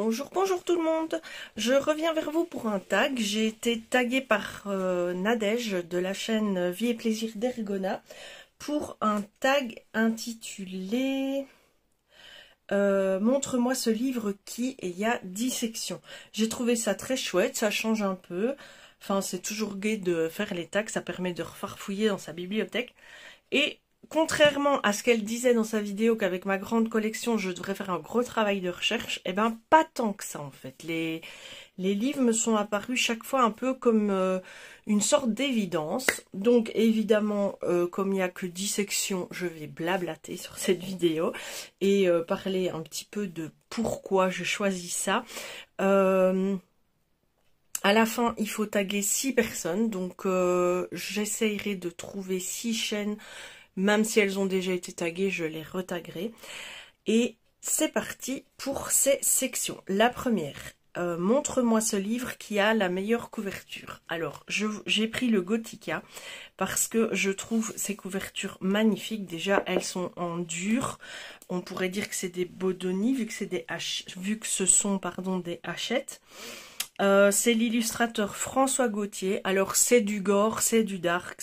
Bonjour, bonjour tout le monde. Je reviens vers vous pour un tag. J'ai été taguée par Nadège de la chaîne Vie et Plaisir d'Ergona pour un tag intitulé Montre-moi ce livre qui, et il y a 10 sections. J'ai trouvé ça très chouette, ça change un peu. Enfin, c'est toujours gai de faire les tags, ça permet de refarfouiller dans sa bibliothèque. Et contrairement à ce qu'elle disait dans sa vidéo qu'avec ma grande collection, je devrais faire un gros travail de recherche, eh ben pas tant que ça en fait. Les livres me sont apparus chaque fois un peu comme une sorte d'évidence. Donc évidemment, comme il n'y a que 10 sections, je vais blablater sur cette vidéo et parler un petit peu de pourquoi je choisis ça. À la fin, il faut taguer 6 personnes, donc j'essayerai de trouver 6 chaînes. Même si elles ont déjà été taguées, je les retaguerai. Et c'est parti pour ces sections. La première, montre-moi ce livre qui a la meilleure couverture. Alors, j'ai pris le Gothica parce que je trouve ces couvertures magnifiques. Déjà, elles sont en dur. On pourrait dire que c'est des Bodoni, vu que ce sont des Hachette. C'est l'illustrateur François Gauthier. Alors c'est du gore, c'est du dark,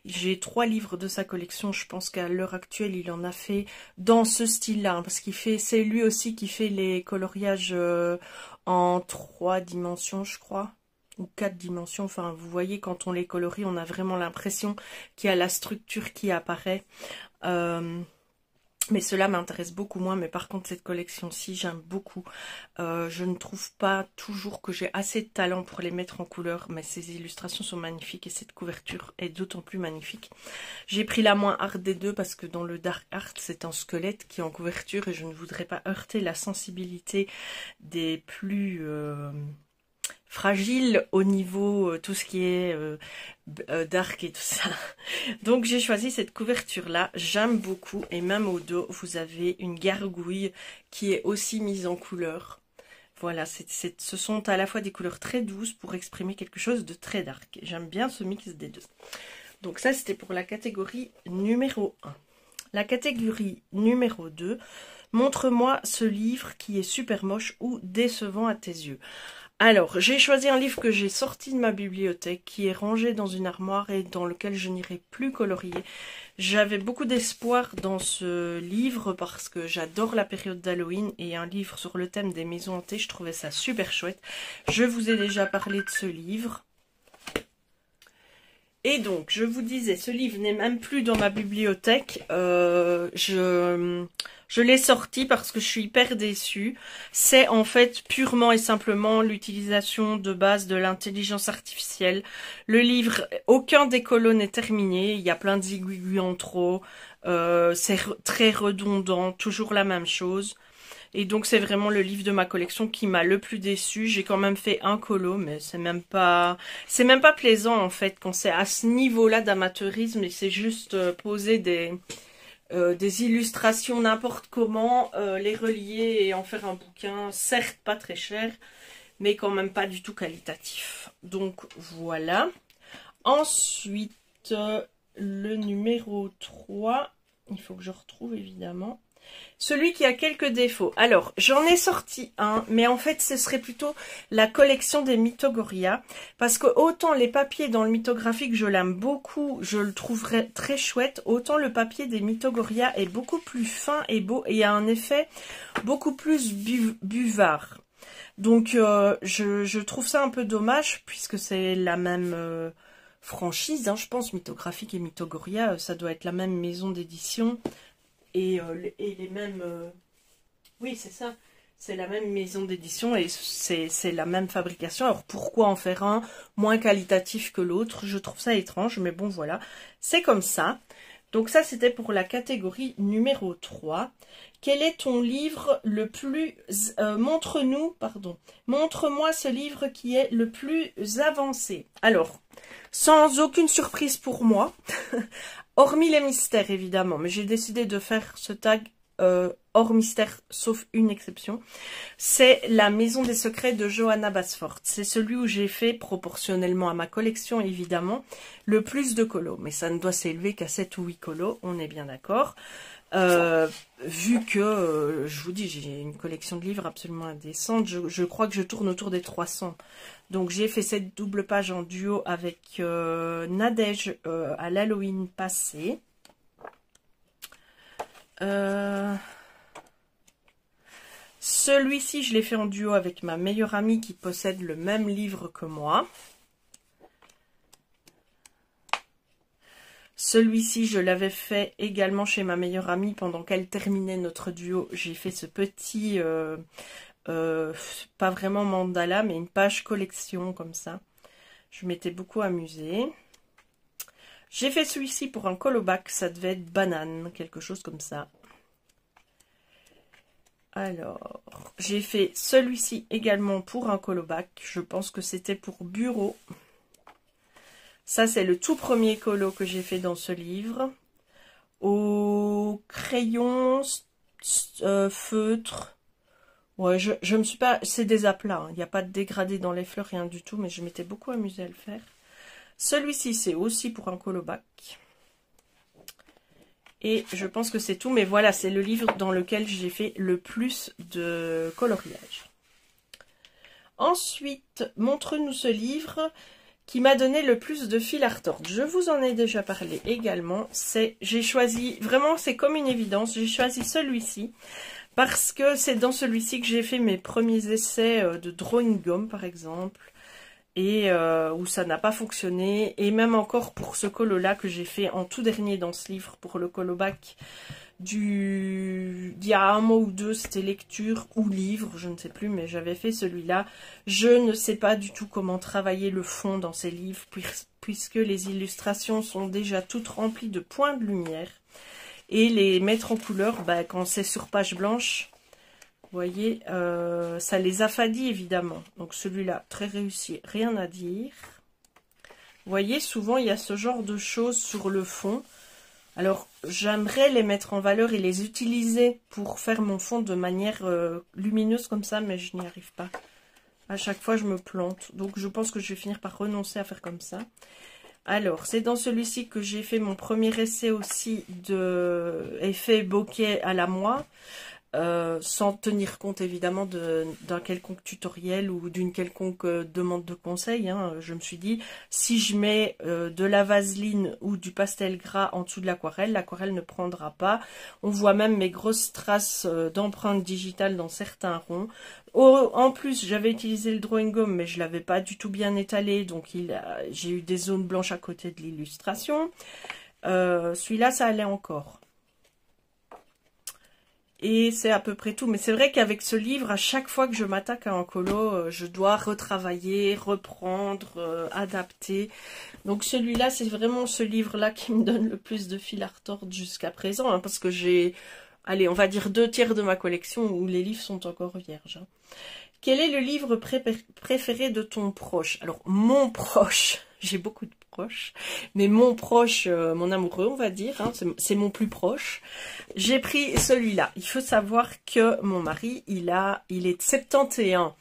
j'ai 3 livres de sa collection. Je pense qu'à l'heure actuelle il en a fait dans ce style-là, hein, parce c'est lui aussi qui fait les coloriages en 3 dimensions, je crois, ou 4 dimensions. Enfin, vous voyez, quand on les colorie, on a vraiment l'impression qu'il y a la structure qui apparaît. Mais cela m'intéresse beaucoup moins, mais par contre cette collection-ci, j'aime beaucoup. Je ne trouve pas toujours que j'ai assez de talent pour les mettre en couleur, mais ces illustrations sont magnifiques et cette couverture est d'autant plus magnifique. J'ai pris la moins hard des deux parce que dans le dark art, c'est un squelette qui est en couverture et je ne voudrais pas heurter la sensibilité des plus fragile au niveau tout ce qui est dark et tout ça. Donc j'ai choisi cette couverture là, j'aime beaucoup, et même au dos vous avez une gargouille qui est aussi mise en couleur. Voilà, ce sont à la fois des couleurs très douces pour exprimer quelque chose de très dark. J'aime bien ce mix des deux. Donc ça c'était pour la catégorie numéro 1. La catégorie numéro 2, montre-moi ce livre qui est super moche ou décevant à tes yeux. Alors, j'ai choisi un livre que j'ai sorti de ma bibliothèque, qui est rangé dans une armoire et dans lequel je n'irai plus colorier. J'avais beaucoup d'espoir dans ce livre parce que j'adore la période d'Halloween et un livre sur le thème des maisons hantées, je trouvais ça super chouette. Je vous ai déjà parlé de ce livre. Et donc, je vous disais, ce livre n'est même plus dans ma bibliothèque. Je l'ai sorti parce que je suis hyper déçue. C'est en fait purement et simplement l'utilisation de base de l'intelligence artificielle. Le livre, aucun des colos n'est terminé. Il y a plein de zigouigouis en trop. C'est très redondant, toujours la même chose. Et donc c'est vraiment le livre de ma collection qui m'a le plus déçu. J'ai quand même fait un colo, mais c'est même pas plaisant en fait quand c'est à ce niveau-là d'amateurisme et c'est juste poser des illustrations n'importe comment, les relier et en faire un bouquin, certes pas très cher, mais quand même pas du tout qualitatif. Donc voilà. Ensuite, le numéro 3, il faut que je retrouve évidemment. Celui qui a quelques défauts. Alors, j'en ai sorti un, mais en fait, ce serait plutôt la collection des Mythogoria. Parce que autant les papiers dans le mythographique, je l'aime beaucoup, je le trouverais très chouette, autant le papier des Mythogoria est beaucoup plus fin et beau, et a un effet beaucoup plus buvard. Donc, je trouve ça un peu dommage, puisque c'est la même franchise, hein, je pense, Mythographique et Mythogoria, ça doit être la même maison d'édition. Et les mêmes... oui, c'est ça. C'est la même maison d'édition et c'est la même fabrication. Alors, pourquoi en faire un moins qualitatif que l'autre? Je trouve ça étrange, mais bon, voilà. C'est comme ça. Donc ça, c'était pour la catégorie numéro 3. Quel est ton livre le plus... montre-moi ce livre qui est le plus avancé. Alors, sans aucune surprise pour moi... Hormis les mystères, évidemment, mais j'ai décidé de faire ce tag hors mystère, sauf une exception. C'est La Maison des Secrets de Johanna Basford. C'est celui où j'ai fait, proportionnellement à ma collection, évidemment, le plus de colos. Mais ça ne doit s'élever qu'à 7 ou 8 colos, on est bien d'accord. Vu que, je vous dis, j'ai une collection de livres absolument indécente, je crois que je tourne autour des 300. Donc j'ai fait cette double page en duo avec Nadège à l'Halloween passé. Celui-ci, je l'ai fait en duo avec ma meilleure amie qui possède le même livre que moi. Celui-ci, je l'avais fait également chez ma meilleure amie pendant qu'elle terminait notre duo. J'ai fait ce petit, pas vraiment mandala, mais une page collection comme ça. Je m'étais beaucoup amusée. J'ai fait celui-ci pour un colobac, ça devait être banane, quelque chose comme ça. Alors, j'ai fait celui-ci également pour un colobac. Je pense que c'était pour bureau. Ça, c'est le tout premier colo que j'ai fait dans ce livre. Au crayon, feutre. Ouais, je me suis pas... C'est des aplats, hein. Il n'y a pas de dégradé dans les fleurs, rien du tout, mais je m'étais beaucoup amusée à le faire. Celui-ci, c'est aussi pour un colobac. Et je pense que c'est tout, mais voilà, c'est le livre dans lequel j'ai fait le plus de coloriage. Ensuite, montre-nous ce livre qui m'a donné le plus de fil à retordre. Je vous en ai déjà parlé également. J'ai choisi, vraiment c'est comme une évidence, j'ai choisi celui-ci parce que c'est dans celui-ci que j'ai fait mes premiers essais de drawing gum par exemple. Et où ça n'a pas fonctionné. Et même encore pour ce colo-là que j'ai fait en tout dernier dans ce livre, pour le colo-bac d'il y a un mois ou deux, c'était lecture ou livre, je ne sais plus, mais j'avais fait celui-là. Je ne sais pas du tout comment travailler le fond dans ces livres, puisque les illustrations sont déjà toutes remplies de points de lumière. Et les mettre en couleur, bah, quand c'est sur page blanche... Vous voyez, ça les affadit évidemment. Donc celui-là, très réussi, rien à dire. Vous voyez, souvent il y a ce genre de choses sur le fond. Alors j'aimerais les mettre en valeur et les utiliser pour faire mon fond de manière lumineuse comme ça, mais je n'y arrive pas. À chaque fois je me plante. Donc je pense que je vais finir par renoncer à faire comme ça. Alors, c'est dans celui-ci que j'ai fait mon premier essai aussi de effet bokeh à la moi. Sans tenir compte évidemment d'un quelconque tutoriel ou d'une quelconque demande de conseil, hein. Je me suis dit, si je mets de la vaseline ou du pastel gras en dessous de l'aquarelle, l'aquarelle ne prendra pas. On voit même mes grosses traces d'empreintes digitales dans certains ronds. En plus, j'avais utilisé le drawing gum, mais je ne l'avais pas du tout bien étalé, donc j'ai eu des zones blanches à côté de l'illustration. Celui-là, ça allait encore. Et c'est à peu près tout. Mais c'est vrai qu'avec ce livre, à chaque fois que je m'attaque à un colo, je dois retravailler, reprendre, adapter. Donc celui-là, c'est vraiment ce livre-là qui me donne le plus de fil à retordre jusqu'à présent. Hein, parce que j'ai, allez, on va dire 2/3 de ma collection où les livres sont encore vierges. Hein. Quel est le livre préféré de ton proche? Alors, mon proche, j'ai beaucoup de proches, mais mon proche, mon amoureux, on va dire, hein, c'est mon plus proche. J'ai pris celui-là. Il faut savoir que mon mari, il est de 71,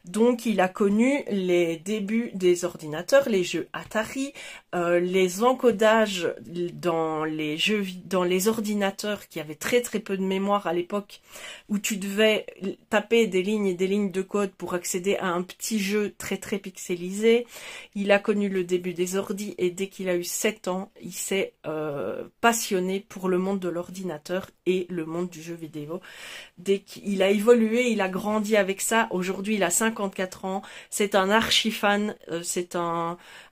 donc il a connu les débuts des ordinateurs, les jeux Atari, les encodages dans les ordinateurs qui avaient très très peu de mémoire à l'époque, où tu devais taper des lignes et des lignes de code pour accéder à un petit jeu très très pixelisé. Il a connu le début des ordis et dès qu'il a eu 7 ans, il s'est passionné pour le monde de l'ordinateur et le monde du jeu vidéo. Dès qu'il a évolué, il a grandi avec ça. Aujourd'hui, il a 54 ans. C'est un archi-fan.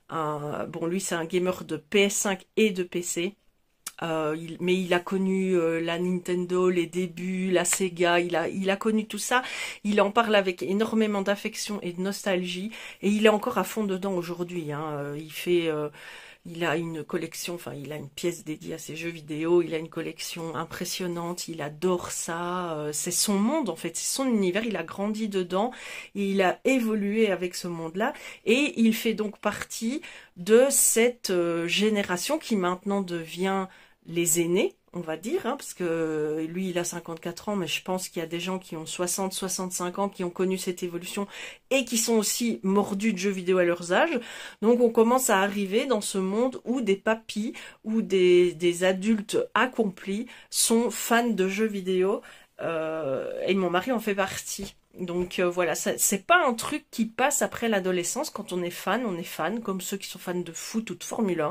Bon, lui, c'est un gamer de PS5 et de PC. Mais il a connu la Nintendo, les débuts, la Sega, il a connu tout ça. Il en parle avec énormément d'affection et de nostalgie. Et il est encore à fond dedans aujourd'hui. Hein. Il a une collection, enfin il a une pièce dédiée à ses jeux vidéo, il a une collection impressionnante, il adore ça, c'est son monde en fait, c'est son univers, il a grandi dedans, et il a évolué avec ce monde-là, et il fait donc partie de cette génération qui maintenant devient les aînés, on va dire, hein, parce que lui, il a 54 ans, mais je pense qu'il y a des gens qui ont 60, 65 ans, qui ont connu cette évolution et qui sont aussi mordus de jeux vidéo à leurs âges. Donc, on commence à arriver dans ce monde où des papys ou des adultes accomplis sont fans de jeux vidéo, et mon mari en fait partie. Donc voilà, c'est pas un truc qui passe après l'adolescence. Quand on est fan, comme ceux qui sont fans de foot ou de Formule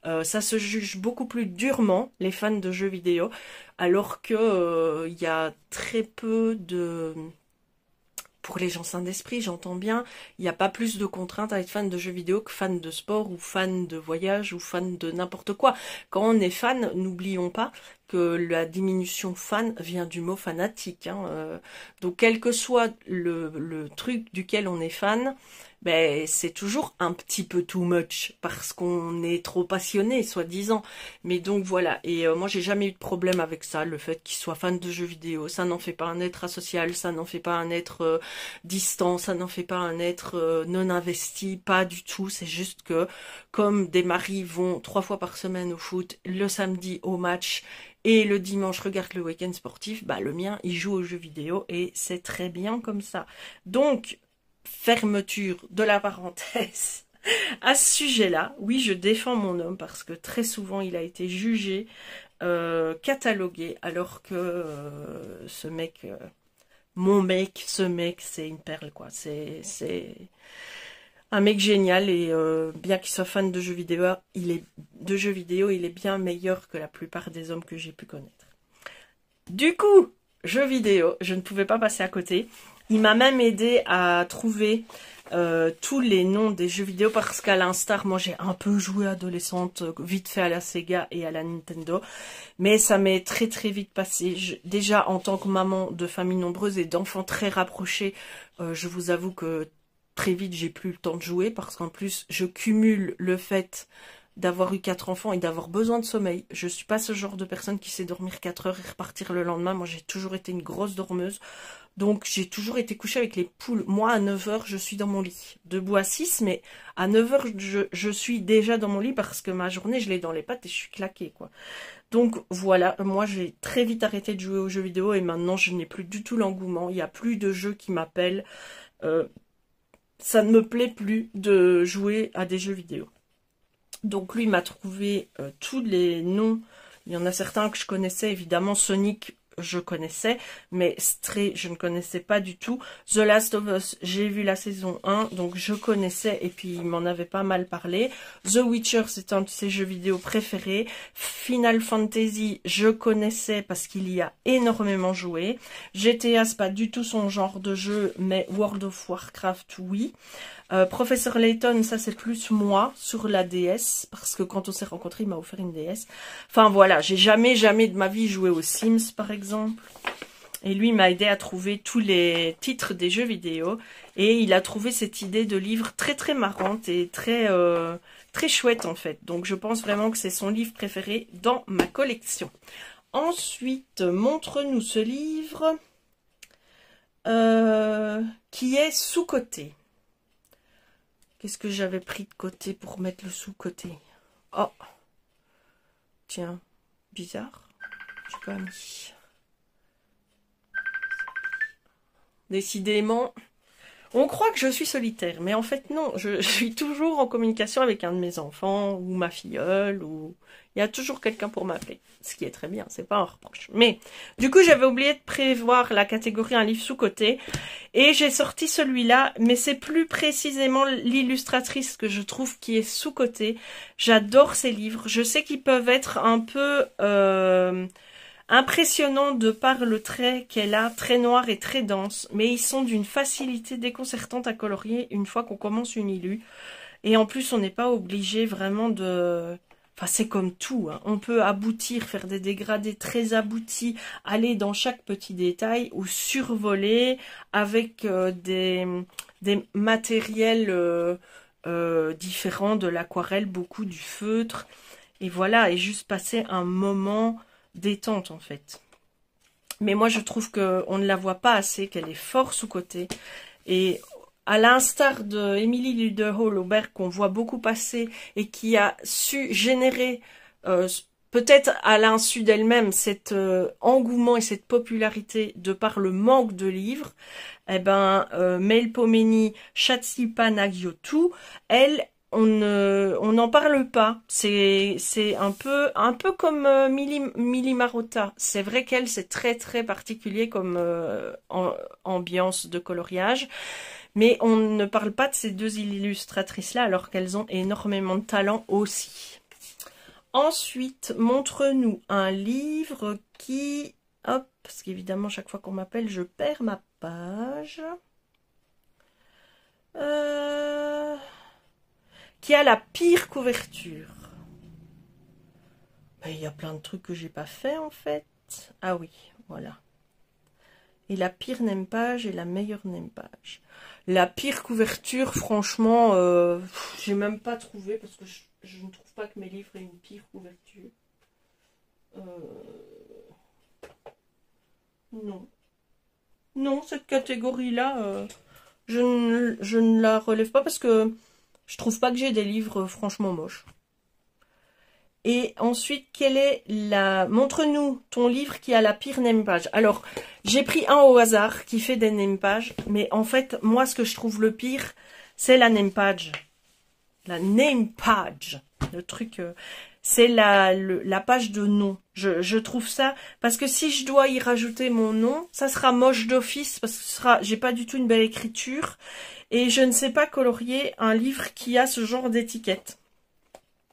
1. Ça se juge beaucoup plus durement, les fans de jeux vidéo, alors que il y a très peu de... Pour les gens sains d'esprit, j'entends bien, il n'y a pas plus de contraintes à être fan de jeux vidéo que fan de sport ou fan de voyage ou fan de n'importe quoi. Quand on est fan, n'oublions pas que la diminution fan vient du mot fanatique. Hein. Donc quel que soit le truc duquel on est fan, ben c'est toujours un petit peu too much parce qu'on est trop passionné, soi-disant. Mais donc voilà, et moi j'ai jamais eu de problème avec ça, le fait qu'il soit fan de jeux vidéo. Ça n'en fait pas un être asocial, ça n'en fait pas un être distant, ça n'en fait pas un être non investi, pas du tout. C'est juste que comme des maris vont 3 fois par semaine au foot, le samedi au match, et le dimanche regarde le week-end sportif, bah le mien il joue aux jeux vidéo et c'est très bien comme ça. Donc, fermeture de la parenthèse à ce sujet-là. Oui, je défends mon homme parce que très souvent il a été jugé, catalogué, alors que ce mec, ce mec, c'est une perle quoi. C'est un mec génial et bien qu'il soit fan de jeux vidéo, il est bien meilleur que la plupart des hommes que j'ai pu connaître. Du coup, jeux vidéo, je ne pouvais pas passer à côté. Il m'a même aidé à trouver tous les noms des jeux vidéo parce qu'à l'instar, moi j'ai un peu joué adolescente, vite fait à la Sega et à la Nintendo, mais ça m'est très très vite passé. Déjà en tant que maman de famille nombreuse et d'enfants très rapprochés, je vous avoue que très vite j'ai plus le temps de jouer parce qu'en plus je cumule le fait d'avoir eu 4 enfants et d'avoir besoin de sommeil. Je suis pas ce genre de personne qui sait dormir 4 heures et repartir le lendemain. Moi j'ai toujours été une grosse dormeuse. Donc j'ai toujours été couchée avec les poules. Moi à 9 heures je suis dans mon lit. Debout à 6, mais à 9 heures je suis déjà dans mon lit parce que ma journée je l'ai dans les pattes et je suis claquée quoi. Donc voilà, moi j'ai très vite arrêté de jouer aux jeux vidéo et maintenant je n'ai plus du tout l'engouement. Il n'y a plus de jeux qui m'appellent. Ça ne me plaît plus de jouer à des jeux vidéo. Donc lui m'a trouvé tous les noms. Il y en a certains que je connaissais, évidemment Sonic je connaissais, mais Stray je ne connaissais pas du tout. The Last of Us, j'ai vu la saison 1, donc je connaissais et puis il m'en avait pas mal parlé. The Witcher, c'est un de ses jeux vidéo préférés. Final Fantasy, je connaissais parce qu'il y a énormément joué. GTA, c'est pas du tout son genre de jeu, mais World of Warcraft, oui. Professeur Layton, ça c'est plus moi sur la DS, parce que quand on s'est rencontrés, il m'a offert une DS. Enfin voilà, j'ai jamais de ma vie joué aux Sims par exemple. Et lui m'a aidé à trouver tous les titres des jeux vidéo. Et il a trouvé cette idée de livre très très marrante et très chouette en fait. Donc je pense vraiment que c'est son livre préféré dans ma collection. Ensuite, montre-nous ce livre qui est sous-coté. Qu'est-ce que j'avais pris de côté pour mettre le sous-côté? Oh, tiens, bizarre. J'ai pas mis. Décidément, on croit que je suis solitaire, mais en fait non, je suis toujours en communication avec un de mes enfants, ou ma filleule, ou... Il y a toujours quelqu'un pour m'appeler, ce qui est très bien, c'est pas un reproche. Mais, du coup, j'avais oublié de prévoir la catégorie un livre sous-coté, et j'ai sorti celui-là, mais c'est plus précisément l'illustratrice que je trouve qui est sous-coté. J'adore ces livres, je sais qu'ils peuvent être un peu... impressionnant de par le trait qu'elle a, très noir et très dense, mais ils sont d'une facilité déconcertante à colorier une fois qu'on commence une illu. Et en plus, on n'est pas obligé vraiment de... Enfin, c'est comme tout, hein. On peut aboutir, faire des dégradés très aboutis, aller dans chaque petit détail ou survoler avec des matériels différents, de l'aquarelle, beaucoup du feutre. Et voilà, et juste passer un moment... détente en fait. Mais moi je trouve qu'on ne la voit pas assez, qu'elle est fort sous-cotée. Et à l'instar de Emily Luderhall-Aubert qu'on voit beaucoup passer et qui a su générer peut-être à l'insu d'elle-même, cet engouement et cette popularité de par le manque de livres, eh ben, Melpomene Chatzipanagiotou, elle, on n'en parle pas. C'est un peu comme Mili Marotta. C'est vrai qu'elle, c'est très très particulier comme ambiance de coloriage. Mais on ne parle pas de ces deux illustratrices-là alors qu'elles ont énormément de talent aussi. Ensuite, montre-nous un livre qui... Hop, parce qu'évidemment, chaque fois qu'on m'appelle, je perds ma page. Qui a la pire couverture. Ben, il y a plein de trucs que j'ai pas fait en fait. Ah oui, voilà. Et la pire name-page et la meilleure name-page. La pire couverture, franchement, j'ai même pas trouvé parce que je ne trouve pas que mes livres aient une pire couverture. Non. Non, cette catégorie-là, je ne la relève pas parce que je trouve pas que j'ai des livres franchement moches. Et ensuite, quelle est la... Montre-nous ton livre qui a la pire name-page. Alors, j'ai pris un au hasard qui fait des name-pages, mais en fait, moi, ce que je trouve le pire, c'est la name-page. La name-page. Le truc, c'est la page de nom. Je trouve ça... Parce que si je dois y rajouter mon nom, ça sera moche d'office, parce que j'ai pas du tout une belle écriture, et je ne sais pas colorier un livre qui a ce genre d'étiquette.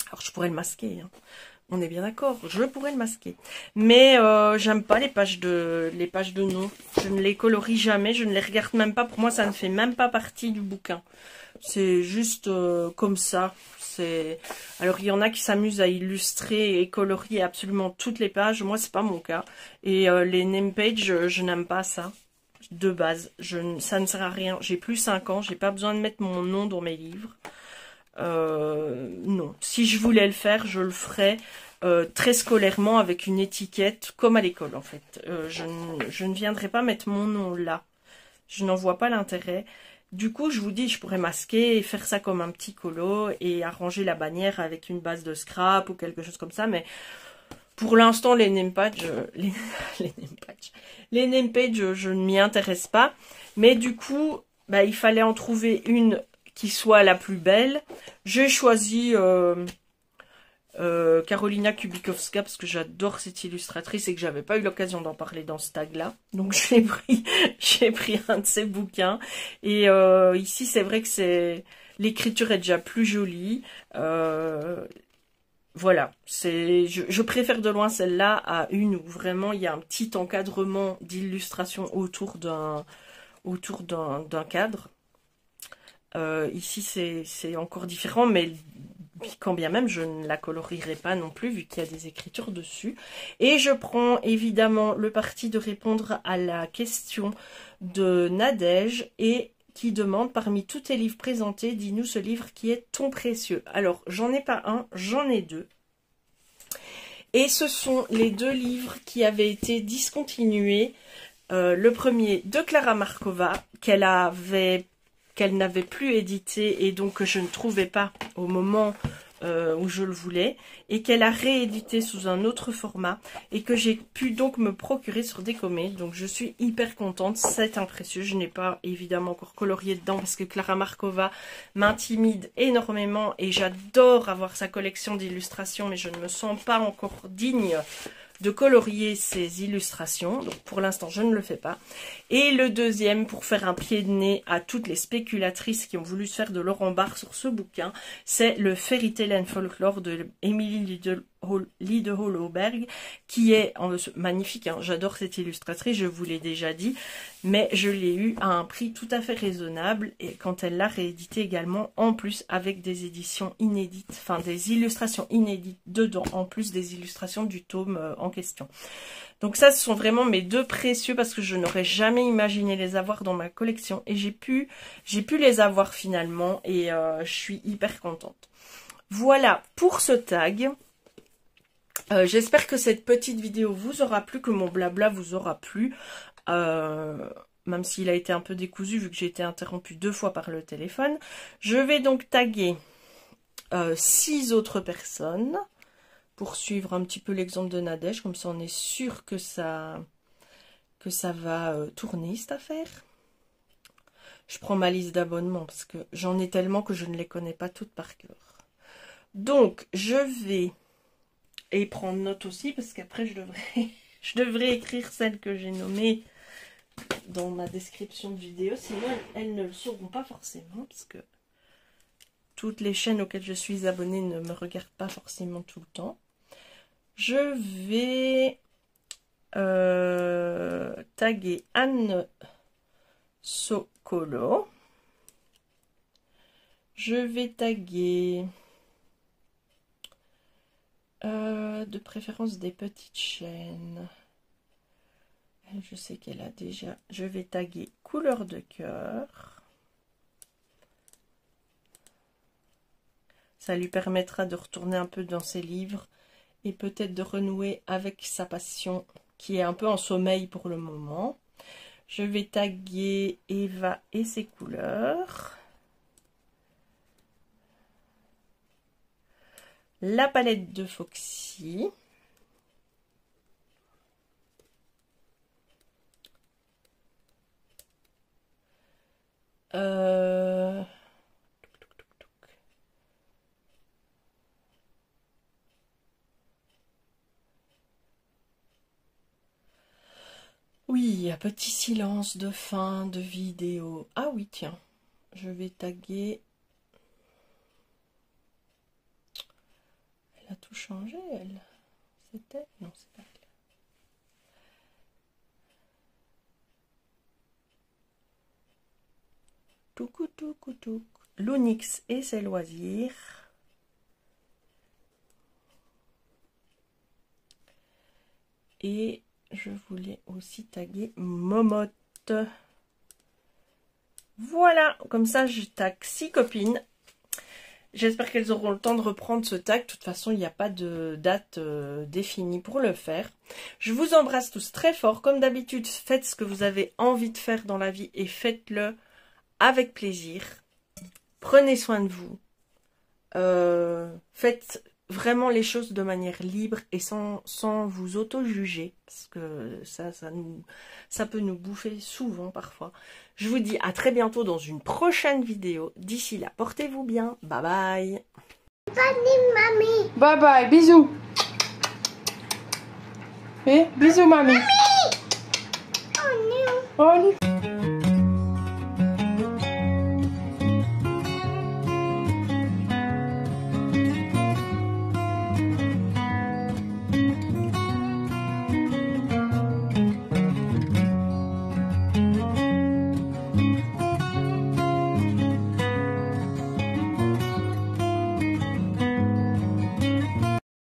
Alors, je pourrais le masquer, hein. On est bien d'accord, je pourrais le masquer. Mais j'aime pas les pages de nom. Je ne les colorie jamais, je ne les regarde même pas. Pour moi, ça ne fait même pas partie du bouquin. C'est juste comme ça. Alors, il y en a qui s'amusent à illustrer et colorier absolument toutes les pages. Moi, c'est pas mon cas. Et les name pages, je n'aime pas ça. De base, ça ne sert à rien. J'ai plus 5 ans, j'ai pas besoin de mettre mon nom dans mes livres. Non, si je voulais le faire, je le ferais très scolairement avec une étiquette comme à l'école en fait. Je ne viendrai pas mettre mon nom là. Je n'en vois pas l'intérêt. Du coup, je vous dis, je pourrais masquer et faire ça comme un petit colo et arranger la bannière avec une base de scrap ou quelque chose comme ça. Mais pour l'instant, les name pages, les name pages, je ne m'y intéresse pas. Mais du coup, bah, il fallait en trouver une qui soit la plus belle. J'ai choisi Karolina Kubikowska parce que j'adore cette illustratrice et que j'avais pas eu l'occasion d'en parler dans ce tag-là. Donc j'ai pris un de ses bouquins. Et ici, c'est vrai que l'écriture est déjà plus jolie. Voilà, je préfère de loin celle-là à une où vraiment il y a un petit encadrement d'illustration autour d'un cadre. Ici, c'est encore différent, mais quand bien même, je ne la colorierai pas non plus, vu qu'il y a des écritures dessus. Et je prends évidemment le parti de répondre à la question de Nadège, et qui demande, parmi tous tes livres présentés, dis-nous ce livre qui est ton précieux. Alors, j'en ai pas un, j'en ai deux. Et ce sont les deux livres qui avaient été discontinués. Le premier de Klara Markova, qu'elle n'avait plus édité et donc que je ne trouvais pas au moment où je le voulais, et qu'elle a réédité sous un autre format et que j'ai pu donc me procurer sur Décomé. Donc je suis hyper contente, c'est un précieux. Je n'ai pas évidemment encore colorié dedans parce que Klara Markova m'intimide énormément et j'adore avoir sa collection d'illustrations, mais je ne me sens pas encore digne de colorier ses illustrations. Donc pour l'instant, je ne le fais pas. Et le deuxième, pour faire un pied de nez à toutes les spéculatrices qui ont voulu se faire de l'or en barre sur ce bouquin, c'est le Fairy Tale and Folklore de Emily Liederholberg, qui est magnifique, hein. J'adore cette illustratrice, je vous l'ai déjà dit, mais je l'ai eu à un prix tout à fait raisonnable, et quand elle l'a réédité également, en plus avec des éditions inédites, enfin des illustrations inédites dedans, en plus des illustrations du tome en question. Donc ça, ce sont vraiment mes deux précieux parce que je n'aurais jamais imaginé les avoir dans ma collection, et j'ai pu les avoir finalement, et je suis hyper contente. Voilà pour ce tag. J'espère que cette petite vidéo vous aura plu, que mon blabla vous aura plu, même s'il a été un peu décousu vu que j'ai été interrompue 2 fois par le téléphone. Je vais donc taguer 6 autres personnes. pour suivre un petit peu l'exemple de Nadège. Comme ça, on est sûr que ça va tourner cette affaire. Je prends ma liste d'abonnements parce que j'en ai tellement que je ne les connais pas toutes par cœur. Donc, je vais et prendre note aussi parce qu'après, je devrais écrire celles que j'ai nommées dans ma description de vidéo. Sinon, elles ne le sauront pas forcément parce que toutes les chaînes auxquelles je suis abonnée ne me regardent pas forcément tout le temps. Je vais taguer Anne Socolo. Je vais taguer de préférence des petites chaînes. Elle, je sais qu'elle a déjà. Je vais taguer Couleur de cœur. Ça lui permettra de retourner un peu dans ses livres et peut-être de renouer avec sa passion qui est un peu en sommeil pour le moment. Je vais taguer Eva et ses couleurs. La palette de Foxy. Oui, un petit silence de fin de vidéo. Ah oui, tiens, je vais taguer. Elle a tout changé, elle. C'était? Non, c'est pas elle. Toucou. L'Onyx et ses loisirs. Et je voulais aussi taguer Momotte. Voilà, comme ça je tag 6 copines. J'espère qu'elles auront le temps de reprendre ce tag. De toute façon, il n'y a pas de date définie pour le faire. Je vous embrasse tous très fort. Comme d'habitude, faites ce que vous avez envie de faire dans la vie et faites-le avec plaisir. Prenez soin de vous. Faites vraiment les choses de manière libre et sans vous auto-juger. Parce que ça peut nous bouffer souvent parfois. Je vous dis à très bientôt dans une prochaine vidéo. D'ici là, portez-vous bien. Bye bye. Bye bye, bisous. Et bisous mamie. Mamie! Oh non. Oh,